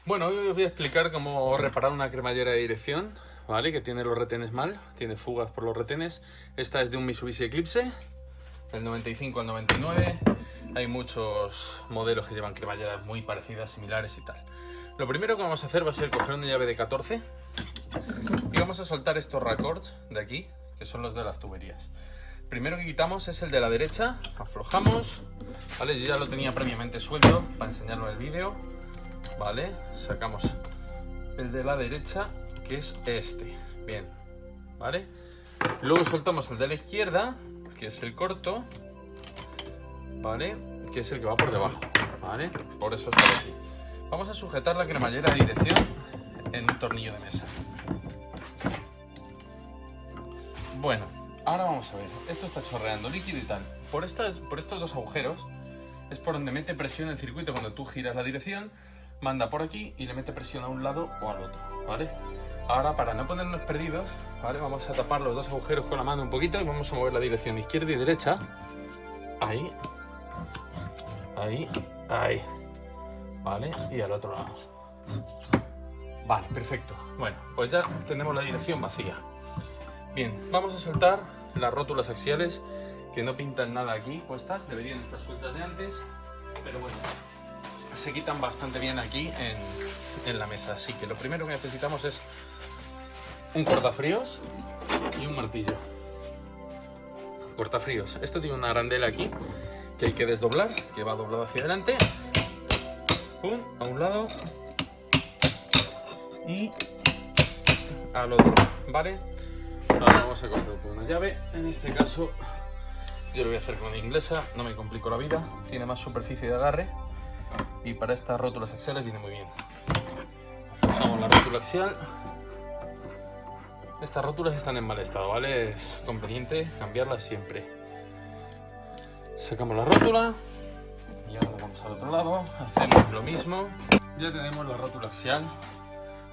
Bueno, hoy os voy a explicar cómo reparar una cremallera de dirección, ¿vale? Que tiene los retenes mal, tiene fugas por los retenes. Esta es de un Mitsubishi Eclipse, del 95 al 99. Hay muchos modelos que llevan cremalleras muy parecidas, similares y tal. Lo primero que vamos a hacer va a ser coger una llave de 14 y vamos a soltar estos raccords de aquí, que son los de las tuberías. Primero que quitamos es el de la derecha, aflojamos, ¿vale? Yo ya lo tenía previamente suelto para enseñarlo en el vídeo, ¿vale? Sacamos el de la derecha, que es este, bien, ¿vale? Luego soltamos el de la izquierda, que es el corto, ¿vale? Que es el que va por debajo, ¿vale? Por eso está aquí. Vamos a sujetar la cremallera de dirección en un tornillo de mesa. Bueno, ahora vamos a ver, esto está chorreando líquido y tal. Por estos dos agujeros es por donde mete presión el circuito. Cuando tú giras la dirección, manda por aquí y le mete presión a un lado o al otro, ¿vale? Ahora, para no ponernos perdidos, ¿vale? Vamos a tapar los dos agujeros con la mano un poquito y vamos a mover la dirección izquierda y derecha. Ahí, ahí, ahí, ¿vale? Y al otro lado. Vale, perfecto. Bueno, pues ya tenemos la dirección vacía. Bien, vamos a soltar las rótulas axiales, que no pintan nada aquí puestas, deberían estar sueltas de antes, pero bueno, se quitan bastante bien aquí en la mesa. Así que lo primero que necesitamos es un cortafríos y un martillo. Cortafríos, esto tiene una arandela aquí que hay que desdoblar, que va doblado hacia adelante, pum, a un lado y al otro, ¿vale? Ahora vamos a coger con una llave. En este caso yo lo voy a hacer con una inglesa, no me complico la vida, tiene más superficie de agarre y para estas rótulas axiales viene muy bien. Aflojamos la rótula axial. Estas rótulas están en mal estado, ¿vale? Es conveniente cambiarlas siempre. Sacamos la rótula y ahora vamos al otro lado, hacemos lo mismo. Ya tenemos la rótula axial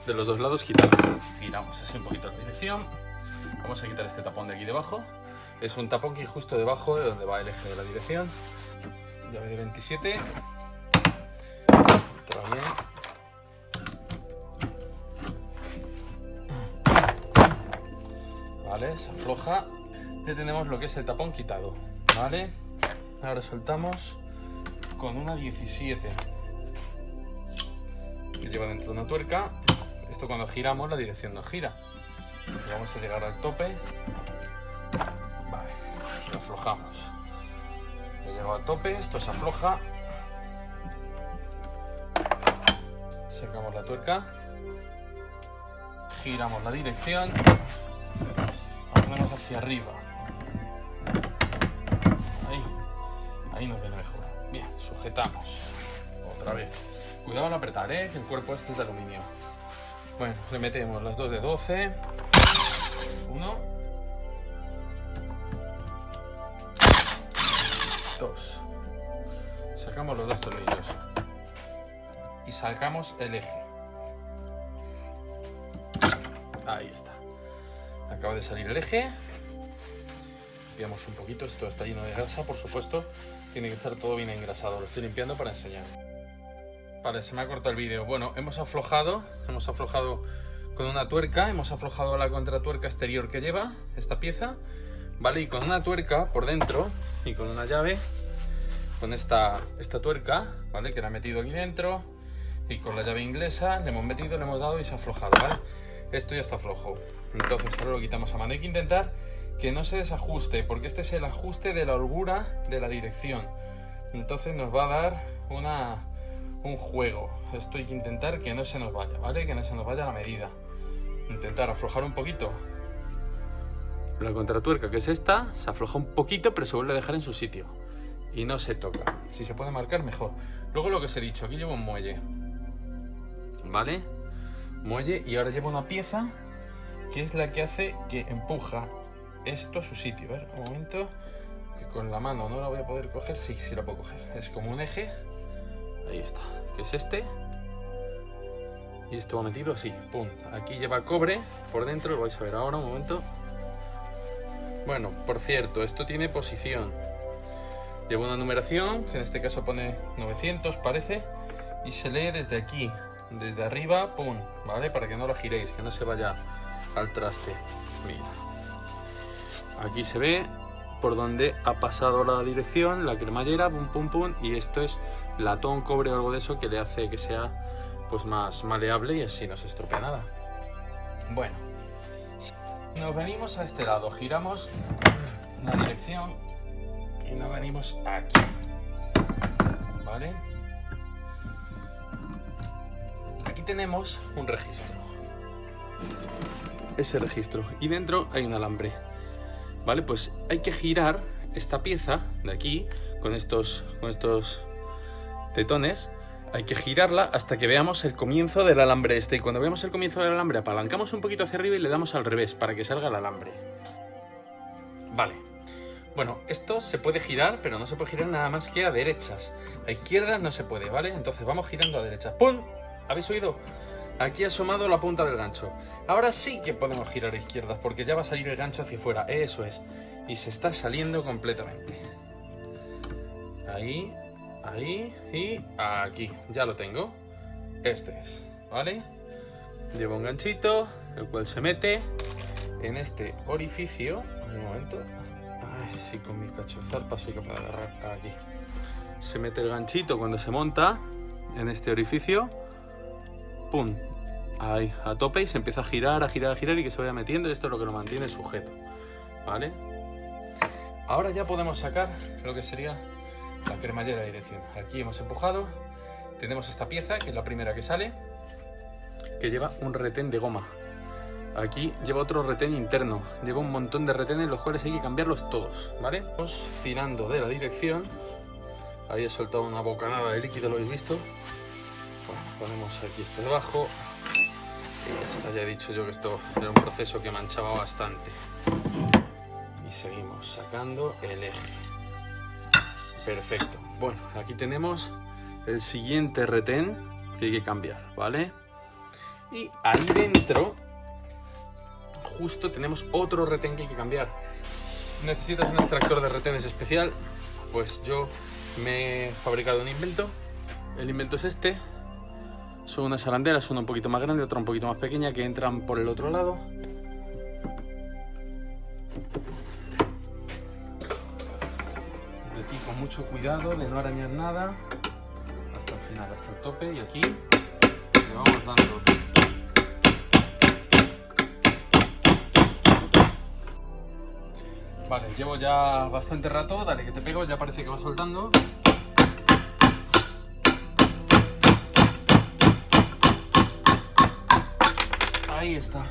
de los dos lados quitada. Giramos así un poquito la dirección. Vamos a quitar este tapón de aquí debajo. Es un tapón que hay justo debajo de donde va el eje de la dirección. Llave de 27. Está bien. Vale, se afloja. Ya tenemos lo que es el tapón quitado. Vale. Ahora soltamos con una 17. Que lleva dentro una tuerca. Esto cuando giramos la dirección no gira. Vamos a llegar al tope. Vale, lo aflojamos. He llegado al tope, esto se afloja. Sacamos la tuerca. Giramos la dirección. Ponemos hacia arriba. Ahí nos viene mejor. Bien, sujetamos. Otra vez. Cuidado al apretar, que el cuerpo este es de aluminio. Bueno, le metemos las dos de 12. 1, 2. Sacamos los dos tornillos y sacamos el eje. Ahí está. Acaba de salir el eje. Limpiamos un poquito. Esto está lleno de grasa, por supuesto. Tiene que estar todo bien engrasado. Lo estoy limpiando para enseñar. Vale, se me ha cortado el vídeo. Bueno, hemos aflojado con una tuerca, hemos aflojado la contratuerca exterior que lleva esta pieza, ¿vale? Y con una tuerca por dentro y con una llave, con esta tuerca, ¿vale? Que la he metido aquí dentro y con la llave inglesa le hemos metido, le hemos dado y se ha aflojado, ¿vale? Esto ya está flojo. Entonces ahora lo quitamos a mano. Hay que intentar que no se desajuste, porque este es el ajuste de la holgura de la dirección. Entonces nos va a dar un juego. Esto hay que intentar que no se nos vaya, ¿vale? Que no se nos vaya la medida. Intentar aflojar un poquito la contratuerca, que es esta, se afloja un poquito, pero se vuelve a dejar en su sitio y no se toca. Si se puede marcar, mejor. Luego lo que os he dicho, aquí llevo un muelle, ¿vale? Muelle, y ahora llevo una pieza que es la que hace que empuja esto a su sitio. A ver, un momento, que con la mano no la voy a poder coger. Sí, sí la puedo coger. Es como un eje. Ahí está, que es este. Y esto va metido así, pum. Aquí lleva cobre por dentro, lo vais a ver ahora, un momento. Bueno, por cierto, esto tiene posición. Lleva una numeración, que en este caso pone 900, parece. Y se lee desde aquí, desde arriba, pum, ¿vale? Para que no lo giréis, que no se vaya al traste. Mira, aquí se ve por donde ha pasado la dirección, la cremallera, pum, pum, pum, y esto es latón, cobre o algo de eso que le hace que sea pues más maleable y así no se estropea nada. Bueno, nos venimos a este lado, giramos la dirección y nos venimos aquí, ¿vale? Aquí tenemos un registro, ese registro, y dentro hay un alambre, ¿vale? Pues hay que girar esta pieza de aquí con estos tetones. Hay que girarla hasta que veamos el comienzo del alambre este, y cuando veamos el comienzo del alambre apalancamos un poquito hacia arriba y le damos al revés para que salga el alambre. Vale, bueno, esto se puede girar, pero no se puede girar nada más que a derechas. A izquierdas no se puede, ¿vale? Entonces vamos girando a derechas. ¡Pum! ¿Habéis oído? Aquí ha asomado la punta del gancho. Ahora sí que podemos girar a izquierdas porque ya va a salir el gancho hacia afuera. Eso es. Y se está saliendo completamente. Ahí, ahí y aquí. Ya lo tengo. Este es, ¿vale? Lleva un ganchito, el cual se mete en este orificio. Un momento. Ay, sí, con mi cacho de zarpa soy capaz de agarrar aquí. Se mete el ganchito cuando se monta en este orificio. ¡Pum! Ahí, a tope, y se empieza a girar, a girar, a girar y que se vaya metiendo. Esto es lo que lo mantiene sujeto, ¿vale? Ahora ya podemos sacar lo que sería la cremallera de dirección. Aquí hemos empujado, tenemos esta pieza que es la primera que sale, que lleva un retén de goma. Aquí lleva otro retén interno, lleva un montón de retenes los cuales hay que cambiarlos todos, ¿vale? Vamos tirando de la dirección. Ahí he soltado una bocanada de líquido, ¿lo habéis visto? Bueno, ponemos aquí esto debajo y ya está. Ya he dicho yo que esto era un proceso que manchaba bastante. Y seguimos sacando el eje. Perfecto. Bueno, aquí tenemos el siguiente retén que hay que cambiar, ¿vale? Y ahí dentro justo tenemos otro retén que hay que cambiar. ¿Necesitas un extractor de retenes especial? Pues yo me he fabricado un invento. El invento es este. Son unas arandelas, una un poquito más grande, otra un poquito más pequeña, que entran por el otro lado. Aquí con mucho cuidado de no arañar nada hasta el final, hasta el tope, y aquí le vamos dando. Vale, llevo ya bastante rato, dale que te pego, ya parece que va soltando. Ahí está.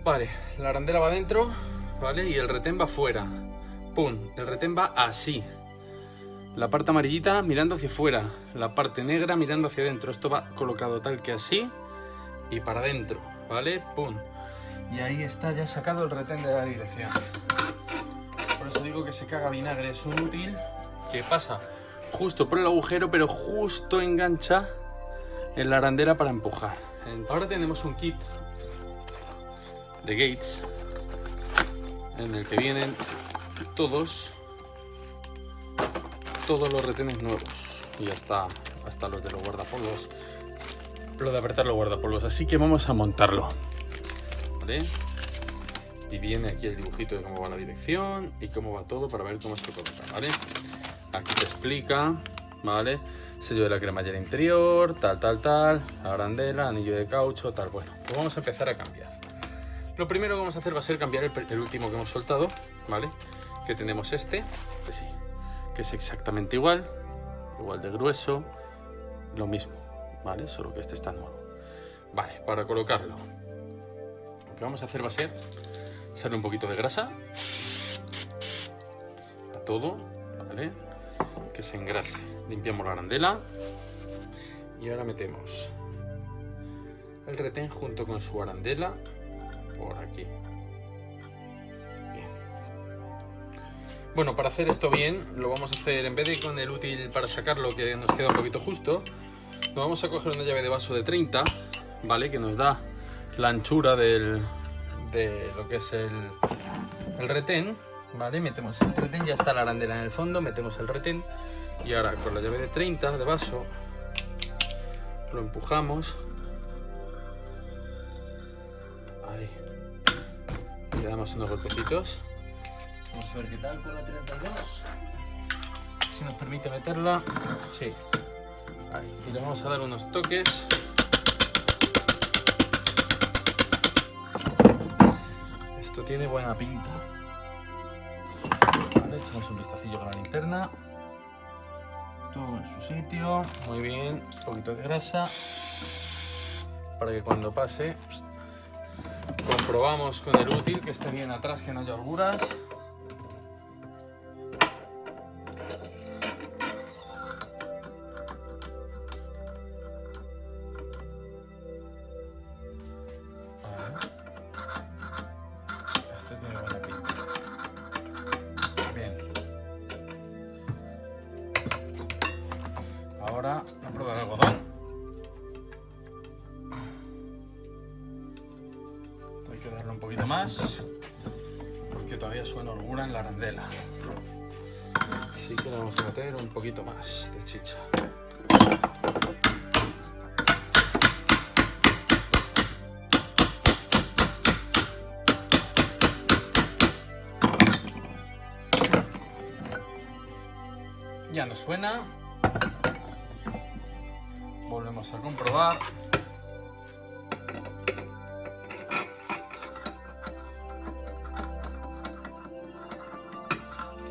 Vale, la arandela va dentro, ¿vale? Y el retén va fuera. ¡Pum! El retén va así. La parte amarillita mirando hacia afuera, la parte negra mirando hacia adentro. Esto va colocado tal que así y para adentro, ¿vale? ¡Pum! Y ahí está ya sacado el retén de la dirección. Por eso digo que se caga vinagre. Es un útil que pasa justo por el agujero, pero justo engancha en la arandela para empujar. Ahora tenemos un kit de Gates en el que vienen todos los retenes nuevos y hasta los de los guardapolvos, lo de apretar los guardapolvos. Así que vamos a montarlo, ¿vale? Y viene aquí el dibujito de cómo va la dirección y cómo va todo para ver cómo se coloca, ¿vale? Aquí te explica, ¿vale? Sello de la cremallera interior, tal, arandela, anillo de caucho, tal. Bueno, pues vamos a empezar a cambiar. Lo primero que vamos a hacer va a ser cambiar el último que hemos soltado, ¿vale? Que tenemos este, que sí, que es exactamente igual de grueso, lo mismo, ¿vale? Solo que este está nuevo. Vale, para colocarlo, lo que vamos a hacer va a ser echarle un poquito de grasa a todo, ¿vale? Que se engrase. Limpiamos la arandela y ahora metemos el retén junto con su arandela por aquí. Bien. Bueno, para hacer esto bien, lo vamos a hacer, en vez de con el útil para sacarlo, que nos queda un poquito justo, nos vamos a coger una llave de vaso de 30, ¿vale? Que nos da la anchura de lo que es el retén, ¿vale? Metemos el retén, ya está la arandela en el fondo, metemos el retén y ahora con la llave de 30 de vaso lo empujamos. Ahí. Le damos unos golpecitos. Vamos a ver qué tal con la 32. Si nos permite meterla. Sí. Ahí. Y le vamos a dar unos toques. Esto tiene buena pinta. Vale, echamos un vistacillo con la linterna. Todo en su sitio. Muy bien. Un poquito de grasa. Para que cuando pase comprobamos con el útil que esté bien atrás, que no haya holguras. Este tiene buena pinta. Bien. Ahora a probar el algodón. Hay que darle un poquito más porque todavía suena holgura en la arandela. Así que le vamos a meter un poquito más de chicha. Ya nos suena. Volvemos a comprobar.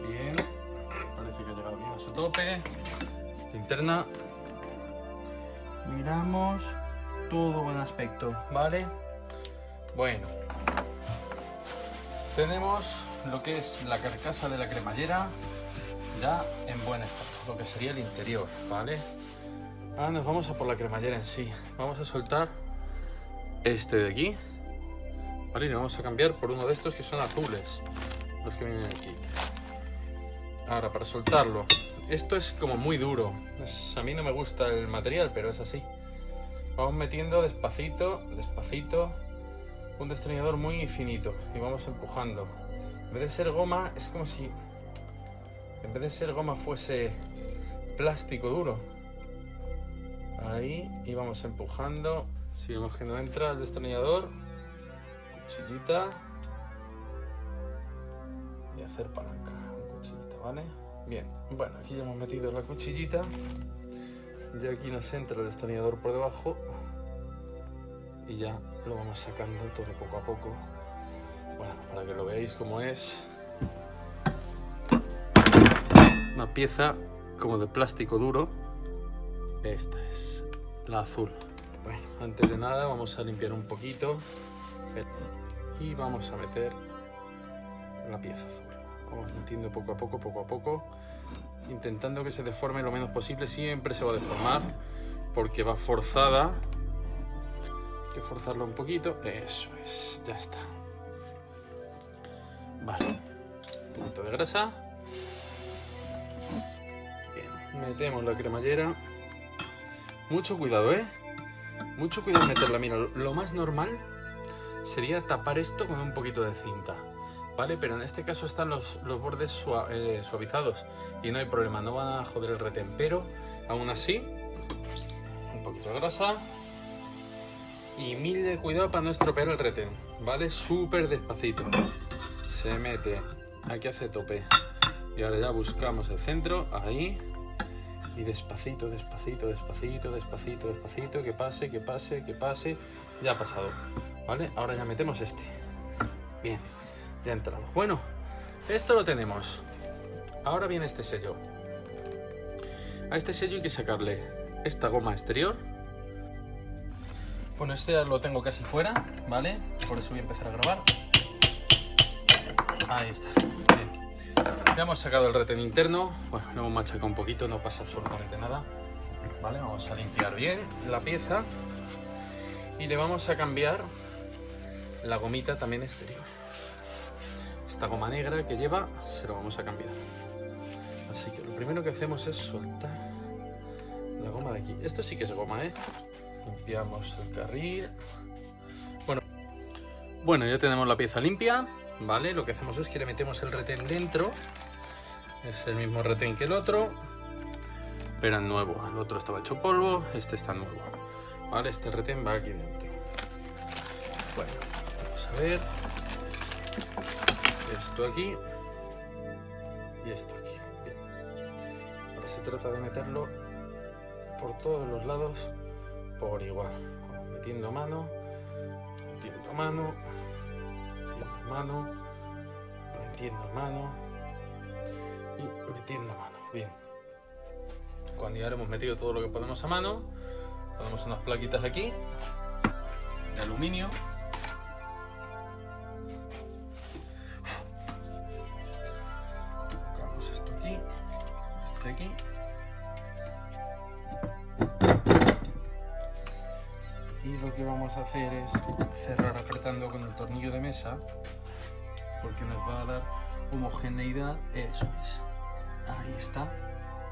Bien. Parece que ha llegado bien a su tope. Linterna. Miramos. Todo buen aspecto. Vale. Bueno. Tenemos lo que es la carcasa de la cremallera ya en buen estado, lo que sería el interior, ¿vale? Ahora nos vamos a por la cremallera en sí. Vamos a soltar este de aquí, ¿vale? Y lo vamos a cambiar por uno de estos que son azules, los que vienen aquí. Ahora, para soltarlo, esto es como muy duro. A mí no me gusta el material, pero es así. Vamos metiendo despacito, despacito, un destornillador muy finito y vamos empujando. En vez de ser goma, es como si en vez de ser goma fuese plástico duro. Ahí, y vamos empujando. Si vemos que no entra el destornillador, cuchillita y hacer palanca con cuchillita, ¿vale? Bien, bueno, aquí ya hemos metido la cuchillita. Ya aquí nos entra el destornillador por debajo y ya lo vamos sacando todo poco a poco. Bueno, para que lo veáis cómo es. Una pieza como de plástico duro. Esta es la azul. Bueno, antes de nada vamos a limpiar un poquito y vamos a meter la pieza azul. Vamos metiendo poco a poco, intentando que se deforme lo menos posible. Siempre se va a deformar porque va forzada. Hay que forzarlo un poquito. Eso es, ya está. Vale, un poquito de grasa. Bien, metemos la cremallera. Mucho cuidado, mucho cuidado en meterla. Mira, lo más normal sería tapar esto con un poquito de cinta, ¿vale? Pero en este caso están los bordes suavizados y no hay problema, no van a joder el retén. Pero aún así, un poquito de grasa y mil de cuidado para no estropear el retén, ¿vale? Súper despacito. Se mete, aquí hace tope. Y ahora ya buscamos el centro, ahí. Y despacito, despacito, despacito, despacito, despacito, que pase, que pase, que pase. Ya ha pasado, ¿vale? Ahora ya metemos este. Bien, ya ha entrado. Bueno, esto lo tenemos. Ahora viene este sello. A este sello hay que sacarle esta goma exterior. Bueno, este ya lo tengo casi fuera, ¿vale? Por eso voy a empezar a grabar. Ahí está. Bien. Ya hemos sacado el retén interno. Bueno, lo hemos machacado un poquito, no pasa absolutamente nada. Vale, vamos a limpiar bien la pieza y le vamos a cambiar la gomita también exterior. Esta goma negra que lleva se lo vamos a cambiar. Así que lo primero que hacemos es soltar la goma de aquí. Esto sí que es goma, Limpiamos el carril. Bueno, ya tenemos la pieza limpia, ¿vale? Lo que hacemos es que le metemos el retén dentro. Es el mismo retén que el otro, pero es nuevo. El otro estaba hecho polvo, este está nuevo. ¿vale? Este retén va aquí dentro. Bueno, vamos a ver. Esto aquí y esto aquí. Bien. Ahora se trata de meterlo por todos los lados por igual. Vamos metiendo mano, metiendo mano, metiendo mano, metiendo mano y metiendo mano. Bien. Cuando ya hemos metido todo lo que podemos a mano, ponemos unas plaquitas aquí de aluminio. Colocamos esto aquí, este aquí. Y lo que vamos a hacer es cerrar apretando con el tornillo de mesa, porque nos va a dar homogeneidad. Eso es. Ahí está,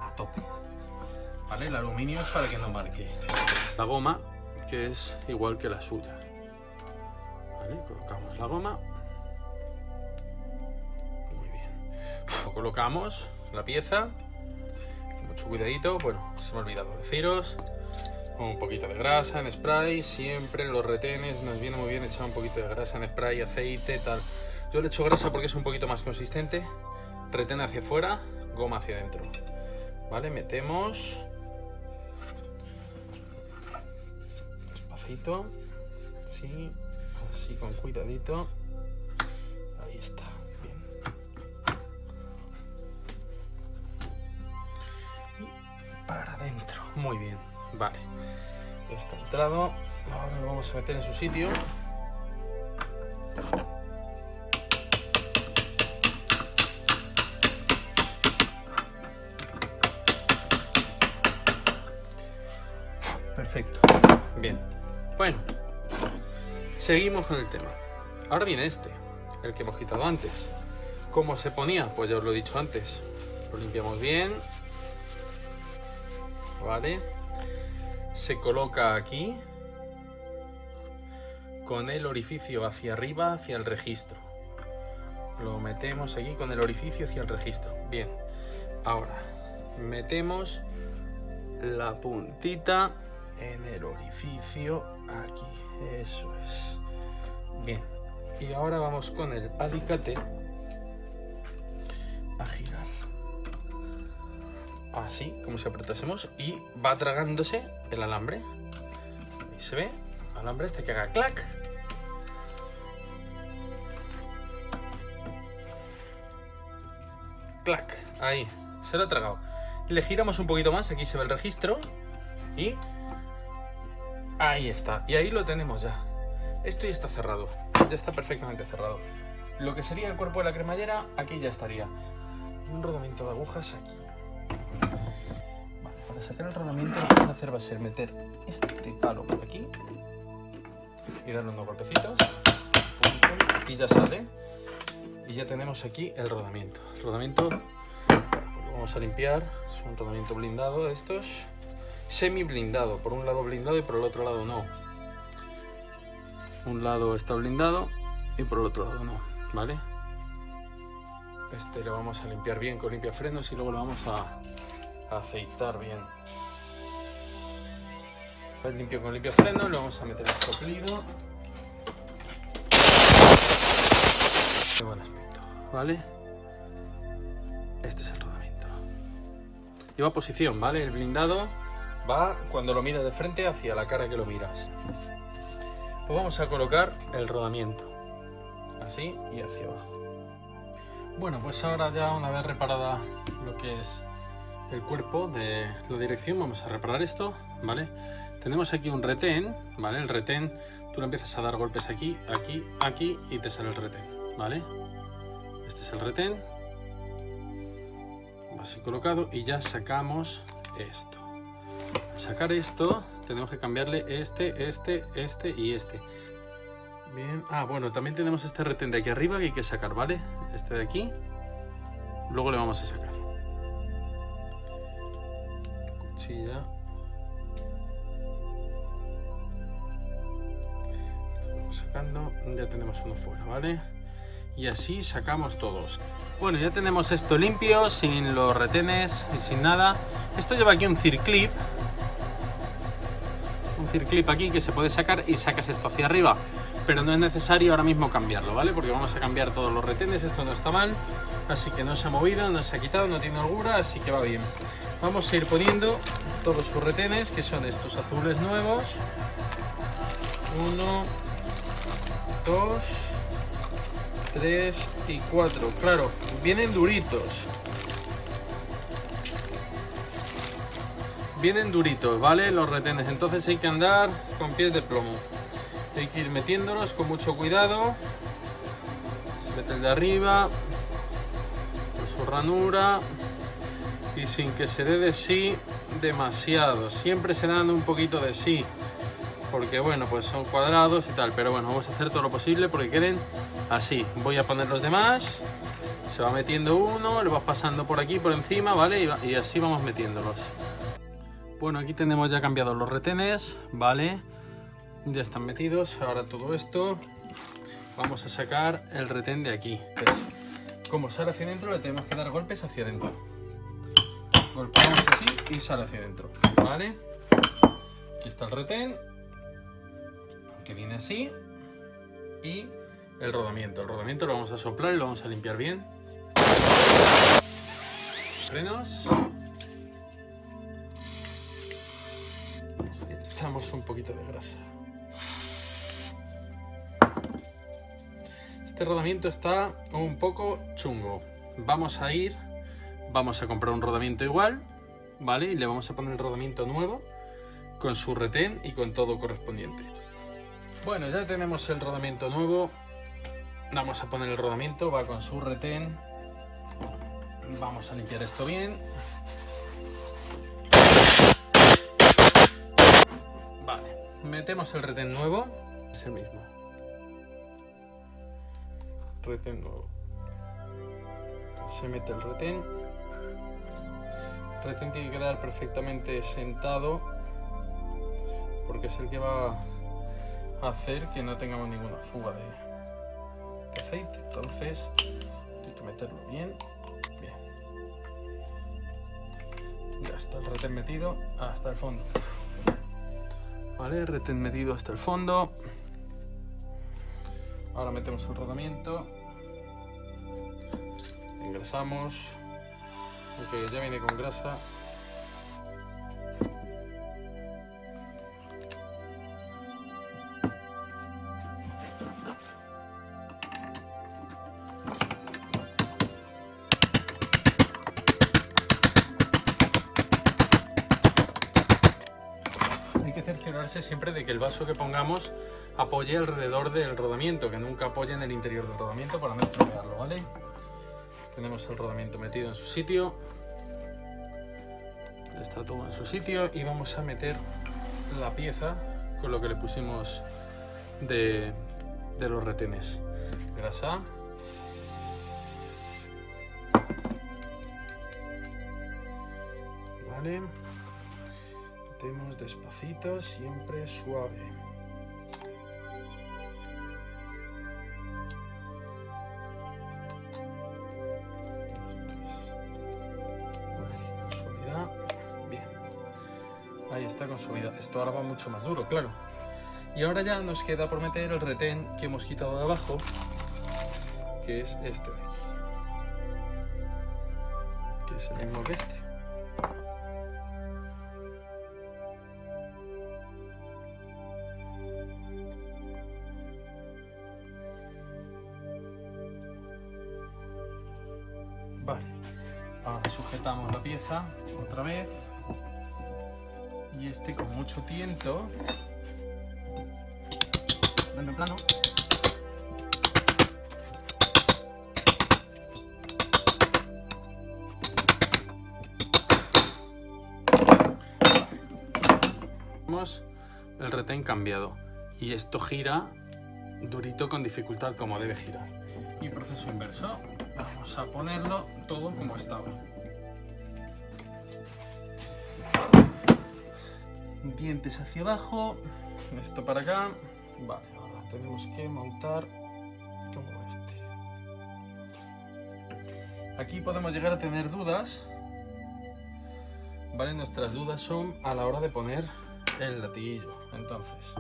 a tope. ¿Vale? El aluminio es para que no marque. La goma, que es igual que la suya. ¿Vale? Colocamos la goma. Muy bien. Lo colocamos, la pieza. Con mucho cuidadito. Bueno, se me ha olvidado deciros. Con un poquito de grasa en spray. Siempre en los retenes nos viene muy bien echar un poquito de grasa en spray, aceite, tal. Yo le echo grasa porque es un poquito más consistente. Retén hacia afuera, goma hacia adentro. ¿Vale? Metemos. Despacito. Sí. Así con cuidadito. Ahí está. Bien. Y para adentro. Muy bien. Vale. Está entrado. Ahora lo vamos a meter en su sitio. Perfecto. Bien. Bueno, seguimos con el tema. Ahora viene este, el que hemos quitado antes. ¿Cómo se ponía? Pues ya os lo he dicho antes. Lo limpiamos bien. Vale. Se coloca aquí con el orificio hacia arriba, hacia el registro. Lo metemos aquí con el orificio hacia el registro. Bien. Ahora metemos la puntita en el orificio aquí. Eso es. Bien. Y ahora vamos con el alicate a girar. Así, como si apretásemos, y va tragándose el alambre. Ahí se ve, alambre este que haga clac. Clac, ahí, se lo ha tragado. Le giramos un poquito más, aquí se ve el registro. Y ahí está, y ahí lo tenemos ya. Esto ya está cerrado, ya está perfectamente cerrado. Lo que sería el cuerpo de la cremallera, aquí ya estaría. Y un rodamiento de agujas aquí. Vale, para sacar el rodamiento lo que vamos a hacer va a ser meter este palo por aquí y darle unos golpecitos y ya sale. Y ya tenemos aquí el rodamiento. El rodamiento lo vamos a limpiar, es un rodamiento blindado de estos. Semi blindado, por un lado blindado y por el otro lado no. Un lado está blindado y por el otro lado no, ¿vale? Este lo vamos a limpiar bien con limpiafrenos y luego lo vamos a aceitar bien. Limpio con limpiafrenos, le vamos a meter el soplido. Qué buen aspecto, ¿vale? Este es el rodamiento. Lleva posición, ¿vale? El blindado va cuando lo miras de frente hacia la cara que lo miras. Pues vamos a colocar el rodamiento. Así y hacia abajo. Bueno, pues ahora ya una vez reparada lo que es el cuerpo de la dirección, vamos a reparar esto, ¿vale? Tenemos aquí un retén, ¿vale? El retén, tú le empiezas a dar golpes aquí, aquí, aquí y te sale el retén, ¿vale? Este es el retén. Va así colocado y ya sacamos esto. Al sacar esto, tenemos que cambiarle este y este. Bien, bueno, también tenemos este retén de aquí arriba que hay que sacar, ¿vale? Este de aquí, luego le vamos a sacar. Cuchilla. Vamos sacando, ya tenemos uno fuera, ¿vale? Y así sacamos todos. Bueno, ya tenemos esto limpio, sin los retenes y sin nada. Esto lleva aquí un circlip. Un circlip aquí que se puede sacar y sacas esto hacia arriba, pero no es necesario ahora mismo cambiarlo, ¿vale? Porque vamos a cambiar todos los retenes, esto no está mal, así que no se ha movido, no se ha quitado, no tiene holgura, así que va bien. Vamos a ir poniendo todos sus retenes, que son estos azules nuevos. 1, 2, 3 y 4. Claro, vienen duritos. Vienen duritos, ¿vale? Los retenes, entonces hay que andar con pies de plomo. Hay que ir metiéndolos con mucho cuidado. Se mete el de arriba, con su ranura y sin que se dé de sí demasiado. Siempre se dan un poquito de sí, porque bueno, pues son cuadrados y tal, pero bueno, vamos a hacer todo lo posible porque queden así. Voy a poner los demás, se va metiendo uno, le vas pasando por aquí, por encima, ¿vale? Y así vamos metiéndolos. Bueno, aquí tenemos ya cambiados los retenes, ¿vale? Ya están metidos. Ahora todo esto, vamos a sacar el retén de aquí. Entonces, como sale hacia adentro, le tenemos que dar golpes hacia adentro. Golpeamos así y sale hacia adentro, ¿vale? Aquí está el retén, que viene así. Y el rodamiento. El rodamiento lo vamos a soplar y lo vamos a limpiar bien. Frenos. Echamos un poquito de grasa. Este rodamiento está un poco chungo. Vamos a comprar un rodamiento igual, ¿vale? Y le vamos a poner el rodamiento nuevo con su retén y con todo correspondiente. Bueno, ya tenemos el rodamiento nuevo. Vamos a poner el rodamiento, va con su retén. Vamos a limpiar esto bien. Vale, metemos el retén nuevo, es el mismo. Retén nuevo. Se mete el retén. El retén tiene que quedar perfectamente sentado porque es el que va a hacer que no tengamos ninguna fuga de aceite. Entonces hay que meterlo bien. Ya está el retén metido hasta el fondo. Vale, retén metido hasta el fondo. Ahora metemos el rodamiento. Engrasamos. Ok, ya viene con grasa. Hay que cerciorarse siempre de que el vaso que pongamos apoye alrededor del rodamiento, que nunca apoye en el interior del rodamiento para no estropearlo, ¿vale? Tenemos el rodamiento metido en su sitio. Está todo en su sitio y vamos a meter la pieza con lo que le pusimos de los retenes. Grasa. Vale. Metemos despacito, siempre suave. Con suavidad. Bien. Ahí está con suavidad. Esto ahora va mucho más duro, claro. Y ahora ya nos queda por meter el retén que hemos quitado de abajo, que es este de aquí. Que es el mismo que este. Vale, ahora sujetamos la pieza otra vez y este con mucho tiento, en plano, tenemos el retén cambiado y esto gira durito con dificultad como debe girar. Y proceso inverso, vamos a ponerlo todo como estaba. Dientes hacia abajo, esto para acá. Vale, ahora tenemos que montar como este. Aquí podemos llegar a tener dudas, ¿vale? Nuestras dudas son a la hora de poner el latiguillo. Entonces,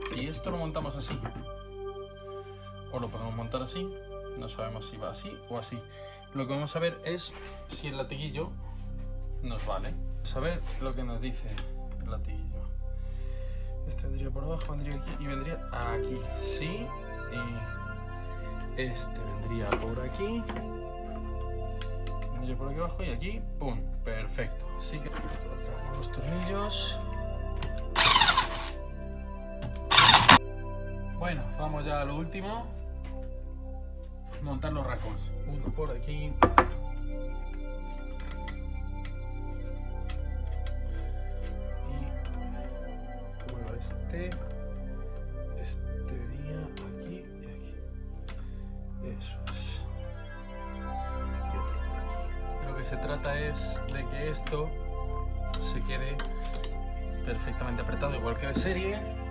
si esto lo montamos así, o lo podemos montar así, no sabemos si va así o así. Lo que vamos a ver es si el latiguillo nos vale. Vamos a ver lo que nos dice el latiguillo. Este vendría por abajo, vendría aquí y vendría aquí. Sí, y este vendría por aquí. Vendría por aquí abajo y aquí, ¡pum! Perfecto. Así que colocamos los tornillos. Bueno, vamos ya a lo último. Montar los racos. Uno por aquí. Y como este venía aquí y aquí. Eso es. Y otro por aquí. Lo que se trata es de que esto se quede perfectamente apretado, igual que de serie.